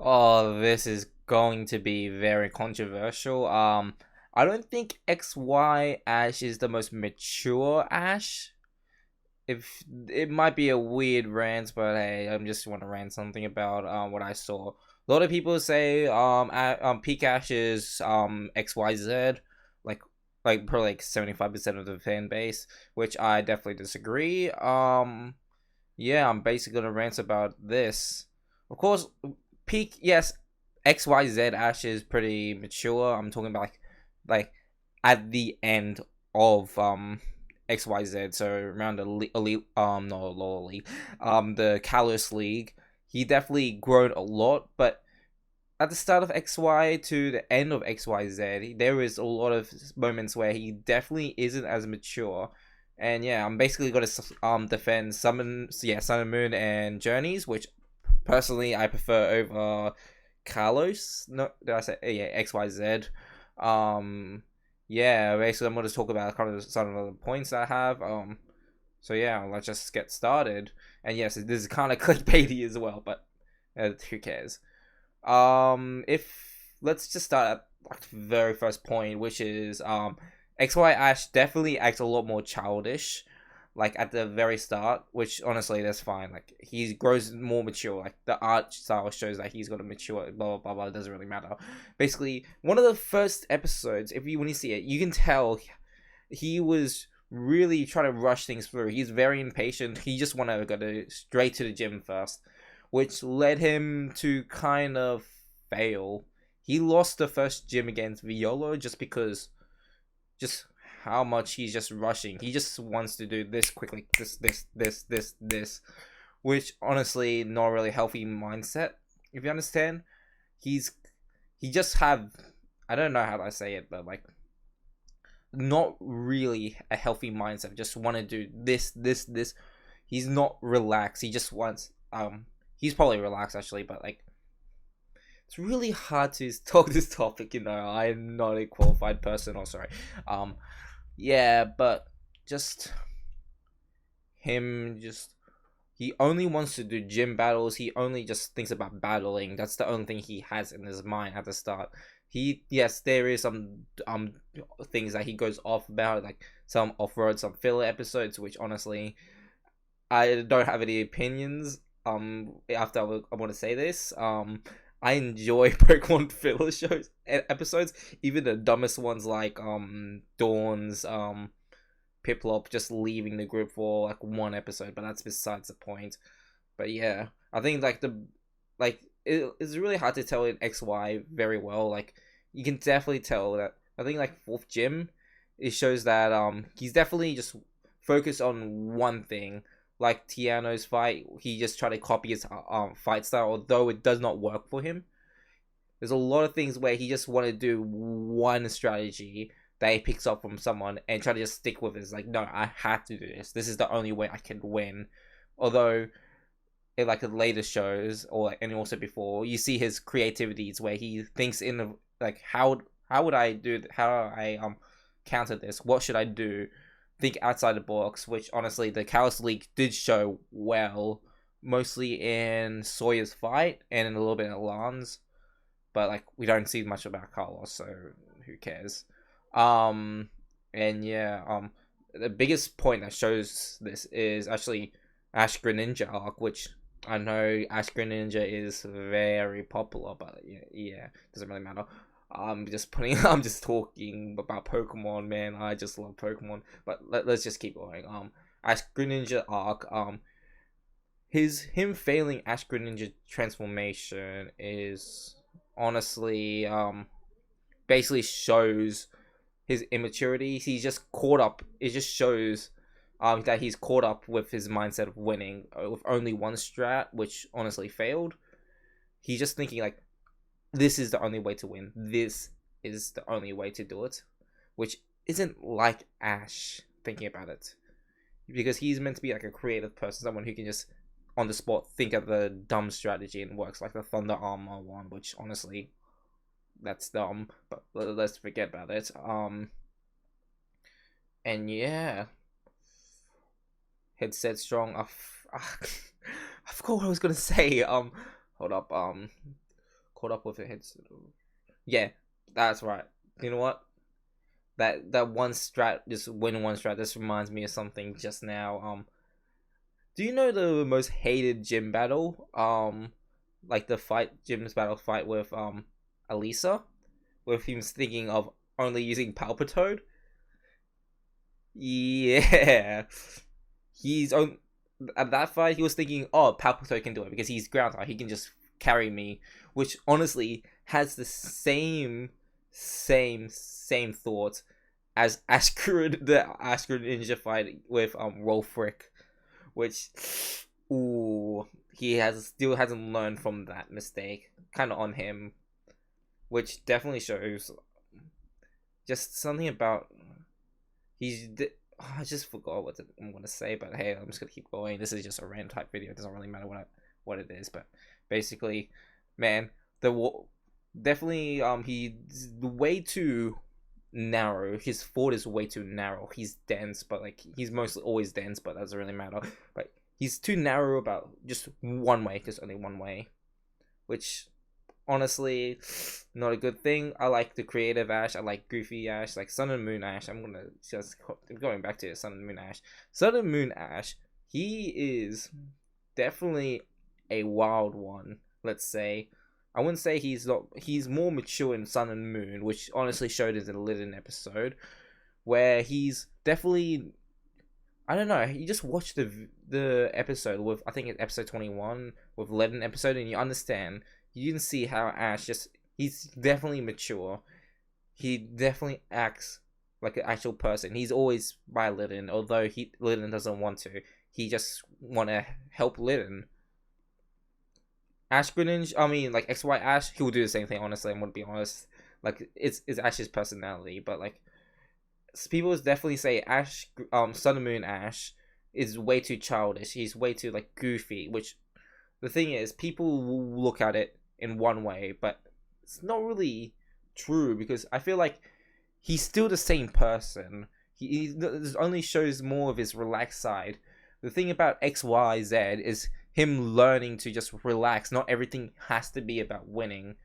Oh, this is going to be very controversial. I don't think XY Ash is the most mature Ash. If it might be a weird rant, but hey, I just want to rant something about what I saw. A lot of people say Peak Ash is XYZ, like probably like 75% of the fan base, which I definitely disagree. Yeah, I'm basically gonna rant about this. Of course, peak, yes, XYZ Ash is pretty mature. I'm talking about like at the end of XYZ, so around the elite, no, lower league, the Kalos League. He definitely grown a lot, but at the start of XY to the end of XYZ, there is a lot of moments where he definitely isn't as mature. And yeah, I'm basically gonna defend Sun and Moon and Journeys, which personally I prefer over Carlos. No, did I say yeah XYZ? Um, yeah, basically I'm gonna talk about kind of some of the points I have. So yeah, let's just get started. And yes, this is kind of clickbaity as well, but who cares? If let's just start at like the very first point, which is XY Ash definitely acts a lot more childish, like at the very start, which honestly that's fine. Like he grows more mature. Like the art style shows that he's got a mature. Blah blah blah blah. It doesn't really matter. Basically, one of the first episodes, if you when you see it, you can tell he was really trying to rush things through. He's very impatient. He just want to straight to the gym first, which led him to kind of fail. He lost the first gym against Violo just because just how much he's just rushing. He just wants to do this quickly, this, which honestly not really healthy mindset. If you understand, he's he just have I don't know how to say it, but like not really a healthy mindset. Just want to do this. He's not relaxed. He just wants he's probably relaxed actually, but like it's really hard to talk this topic. I'm not a qualified person. Or sorry, um, yeah, but just him just he only wants to do gym battles. He only just thinks about battling. That's the only thing he has in his mind at the start. He yes, there is some things that he goes off about, like some off road, some filler episodes, which honestly I don't have any opinions. After I want to say this, I enjoy Pokemon filler shows episodes, even the dumbest ones like Dawn's Piplup just leaving the group for like one episode, but that's besides the point. But yeah, I think it's really hard to tell in XY very well. Like you can definitely tell that I think like fourth gym, it shows that he's definitely just focused on one thing. Like Tiano's fight, he just tried to copy his fight style, although it does not work for him. There's a lot of things where he just want to do one strategy that he picks up from someone and try to just stick with it. It's like, no, I have to do this. This is the only way I can win. Although, in like the later shows and also before, you see his creativities where he thinks in the like how would I do how I counter this? What should I do? Think outside the box. Which honestly, the Chaos League did show well, mostly in Sawyer's fight and in a little bit in Alan's, but like we don't see much about Carlos, so who cares? Um, and yeah, the biggest point that shows this is actually Ash Greninja arc, which I know Ash Greninja is very popular, but yeah, doesn't really matter. I'm just talking about Pokemon, man. I just love Pokemon, but let's just keep going. Ash Greninja arc, him failing Ash Greninja transformation is honestly basically shows his immaturity. He's just caught up. It just shows that he's caught up with his mindset of winning with only one strat, which honestly failed. He's just thinking like, this is the only way to win. This is the only way to do it, which isn't like Ash thinking about it, because he's meant to be like a creative person, someone who can just on the spot think of a dumb strategy and works, like the Thunder Armor one, which honestly that's dumb, but let's forget about it. And yeah, headset strong. I forgot what I was gonna say. Hold up. caught up with it. Yeah, that's right. You know what? That one strat, just win one strat. This reminds me of something just now. Do you know the most hated gym battle? Like the gym's battle fight with Elisa, with him thinking of only using Palpitoad. Yeah, he's on at that fight. He was thinking, oh, Palpitoad can do it because he's ground type. He can just carry me, which honestly has the same thoughts as Ashgrid, the Ashgrid Ninja fight with Rolfric, which, ooh, still hasn't learned from that mistake. Kind of on him, which definitely shows just something about I just forgot what I'm gonna say, but hey, I'm just gonna keep going. This is just a rant type video. It doesn't really matter what it is, but basically, man, definitely he's way too narrow. His thought is way too narrow. He's dense, but like he's mostly always dense, but that doesn't really matter. But he's too narrow about just one way, just only one way, which honestly not a good thing. I like the creative Ash. I like goofy Ash, like Sun and Moon Ash. I'm gonna just going back to Sun and Moon Ash. Sun and Moon Ash, he is definitely a wild one, let's say. I wouldn't say he's more mature in Sun and Moon, which honestly showed in the Litten episode, where he's definitely, I don't know, you just watch the episode with, I think it's episode 21 with Litten episode, and you understand, you can see how Ash he's definitely mature. He definitely acts like an actual person. He's always by Litten, although Litten doesn't want to. He just want to help Litten. Ash Greninja, I mean, like XY Ash, he will do the same thing. Honestly, I'm gonna be honest. Like it's Ash's personality, but like people definitely say Ash, Sun and Moon Ash is way too childish. He's way too like goofy. Which the thing is, people will look at it in one way, but it's not really true because I feel like he's still the same person. He only shows more of his relaxed side. The thing about XYZ is him learning to just relax. Not everything has to be about winning.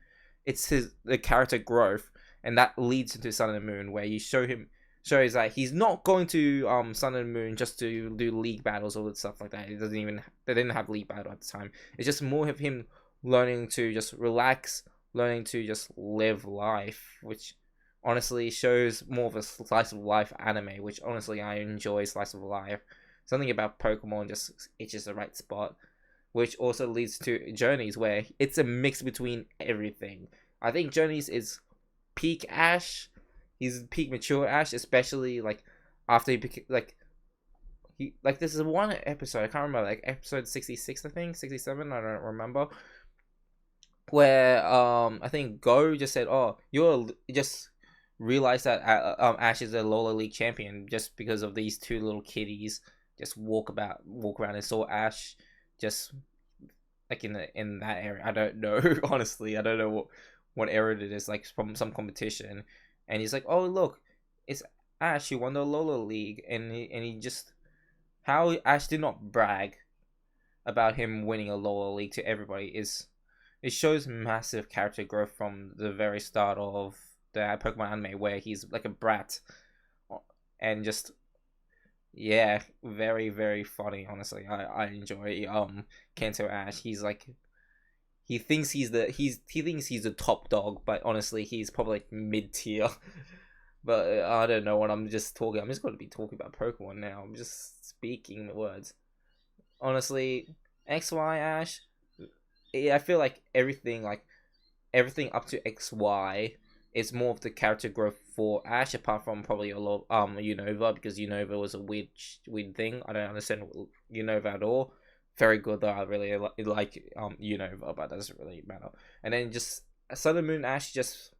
It's the character growth, and that leads into Sun and Moon, where you shows that he's not going to Sun and Moon just to do league battles or stuff like that. They didn't have league battle at the time. It's just more of him learning to just relax, learning to just live life, which honestly shows more of a slice of life anime, which honestly I enjoy slice of life. Something about Pokemon just itches the right spot, which also leads to Journeys, where it's a mix between everything. I think Journeys is peak Ash. He's peak mature Ash, especially like after he this is one episode, I can't remember, like episode 66, I think 67, I don't remember, where I think Go just said, "Oh, just realized that Ash is a Lola League champion just because of these two little kitties just walk around and saw Ash just like in that area. I don't know honestly. I don't know what area it is, like from some competition, and he's like, "Oh look, it's Ash who won the Lola League," and he just how Ash did not brag about him winning a Lola League to everybody is it shows massive character growth from the very start of the Pokemon anime, where he's like a brat and just yeah, very very funny. Honestly, I enjoy Kanto Ash. He's like he thinks he's the top dog, but honestly he's probably like mid tier. But I don't know what I'm just talking. I'm just going to be talking about Pokemon now. I'm just speaking the words. Honestly, XY Ash, I feel like everything up to XY is more of the character growth for Ash, apart from probably a lot Unova, because Unova was a weird thing. I don't understand Unova at all. Very good though. I really like Unova, but that doesn't really matter. And then just Sun and Moon Ash, just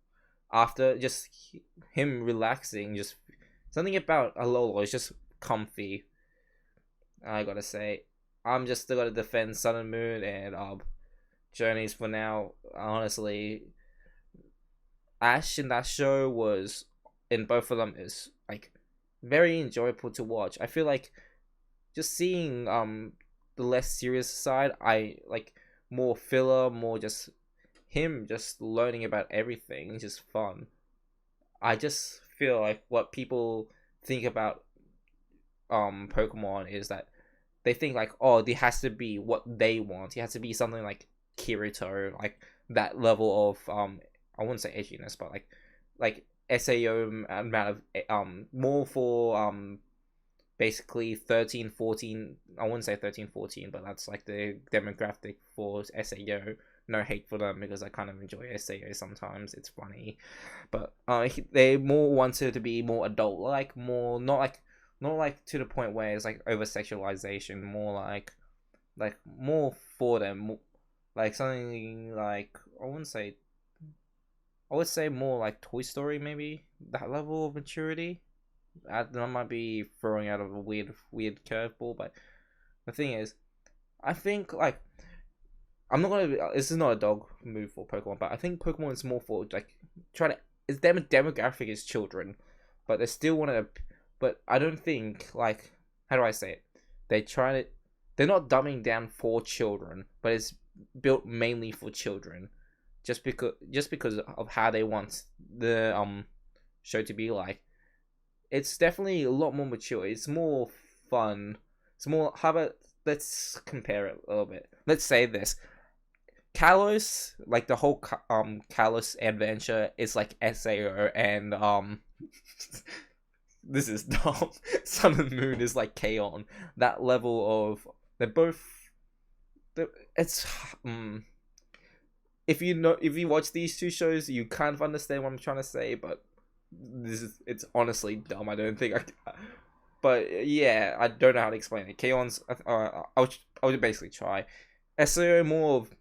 after just him relaxing, just something about Alola is just comfy. I gotta say, I'm just still gonna defend Sun and Moon and Journeys for now. Honestly, Ash in that show was in both of them is like very enjoyable to watch. I feel like just seeing the less serious side, I like more filler, more just him just learning about everything is just fun. I just feel like what people think about Pokemon is that they think like, oh, there has to be what they want. It has to be something like Kirito, like that level of I wouldn't say edginess, but like SAO amount of more for basically 13 14. I wouldn't say 13 14, but that's like the demographic for SAO. No hate for them because I kind of enjoy SAO sometimes. It's funny, but they more wanted to be more adult, like more not like to the point where it's like over sexualization. More like more for them, like something like I would say more like Toy Story, maybe that level of maturity. I might be throwing out of a weird curveball, but the thing is, I think like I'm not gonna. This is not a dog move for Pokemon, but I think Pokemon is more for like trying to. Its demographic is children, but they still want to. But I don't think like how do I say it? They try to. They're not dumbing down for children, but it's built mainly for children, just because of how they want the show to be like. It's definitely a lot more mature. It's more fun. It's more. How about let's compare it a little bit. Let's say this. Kalos, like the whole Kalos adventure is like SAO and this is dumb. Sun and Moon is like K-On. That level of they're both it's if you watch these two shows you kind of understand what I'm trying to say, but it's honestly dumb. I don't think but yeah, I don't know how to explain it. K-On's I would basically try. SAO more of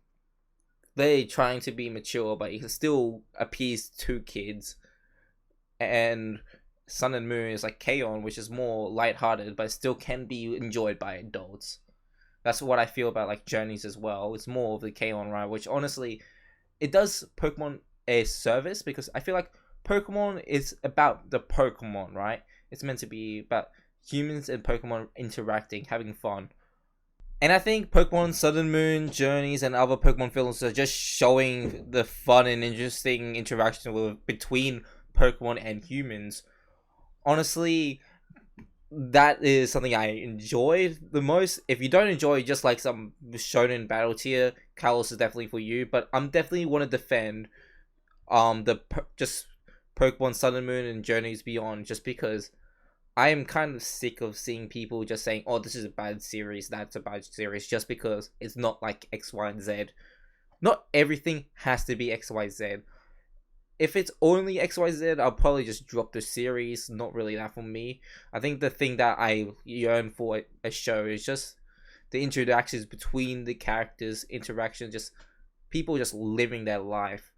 they trying to be mature, but it can still appease to kids. And Sun and Moon is like K-On, which is more lighthearted, but still can be enjoyed by adults. That's what I feel about like Journeys as well. It's more of the K-On ride, which honestly, it does Pokemon a service because I feel like Pokemon is about the Pokemon, right? It's meant to be about humans and Pokemon interacting, having fun. And I think Pokemon Sun and Moon, Journeys, and other Pokemon films are just showing the fun and interesting interaction between Pokemon and humans. Honestly, that is something I enjoyed the most. If you don't enjoy just like some shonen battle tier, Kalos is definitely for you. But I'm definitely want to defend just Pokemon Sun and Moon and Journeys Beyond just because I am kind of sick of seeing people just saying, "Oh, this is a bad series, that's a bad series," just because it's not like X, Y, and Z. Not everything has to be X, Y, Z. If it's only X, Y, Z, I'll probably just drop the series. Not really that for me. I think the thing that I yearn for a show is just the interactions between the characters, interaction, just people just living their life.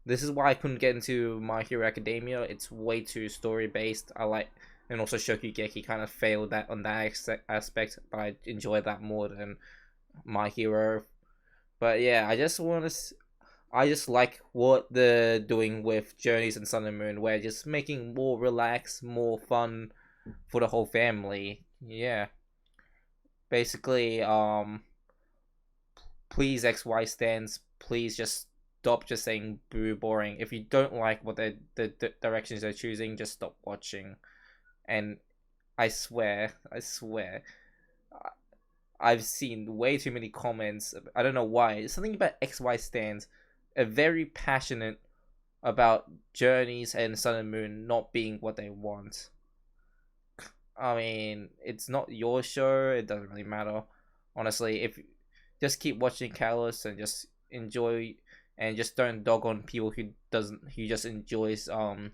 This is why I couldn't get into My Hero Academia. It's way too story based. And also Shokugeki kind of failed that on that aspect, but I enjoy that more than My Hero. But yeah, I just like what they're doing with Journeys and Sun and Moon, where just making more relaxed, more fun for the whole family. Yeah, basically, please XY stands, please just stop just saying boo boring. If you don't like what the directions they're choosing, just stop watching. And I swear, I've seen way too many comments. I don't know why. It's something about XY stands are very passionate about Journeys and Sun and Moon not being what they want. I mean, it's not your show. It doesn't really matter. Honestly, if just keep watching Kalos and just enjoy and just don't dog on people who just enjoys Sun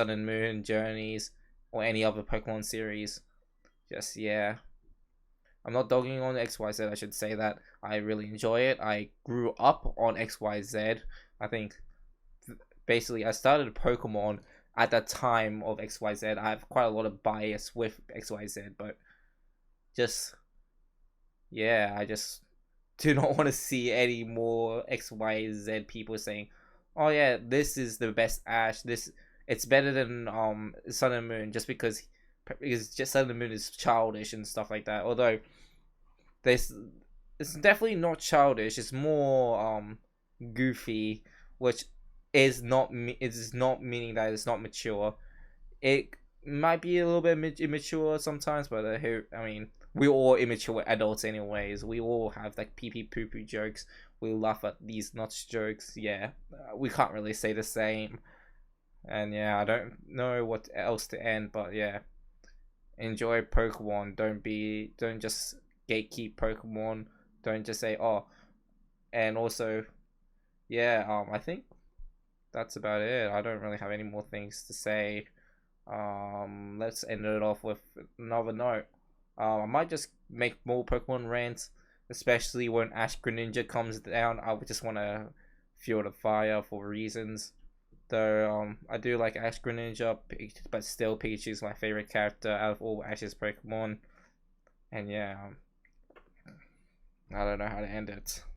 and Moon, Journeys, or any other Pokemon series. Just yeah. I'm not dogging on XYZ, I should say that. I really enjoy it. I grew up on XYZ. I think basically I started Pokemon at the time of XYZ. I have quite a lot of bias with XYZ, but just yeah, I just do not want to see any more XYZ people saying, "Oh yeah, this is the best Ash. It's better than Sun and Moon," just because just Sun and Moon is childish and stuff like that. Although it's definitely not childish. It's more goofy. which is not meaning that it's not mature. It might be a little bit immature sometimes, but I mean, we're all immature adults anyways. We all have like pee pee poo poo jokes. We laugh at these nuts jokes. Yeah, we can't really say the same. And yeah, I don't know what else to end, but yeah, enjoy Pokemon. Don't just gatekeep Pokemon. Don't just say, oh. And also, yeah, I think that's about it. I don't really have any more things to say. Let's end it off with another note. I might just make more Pokemon rants, especially when Ash Greninja comes down. I would just want to fuel the fire for reasons. Though I do like Ash Greninja, but still Pikachu is my favorite character out of all Ash's Pokemon. And yeah, I don't know how to end it.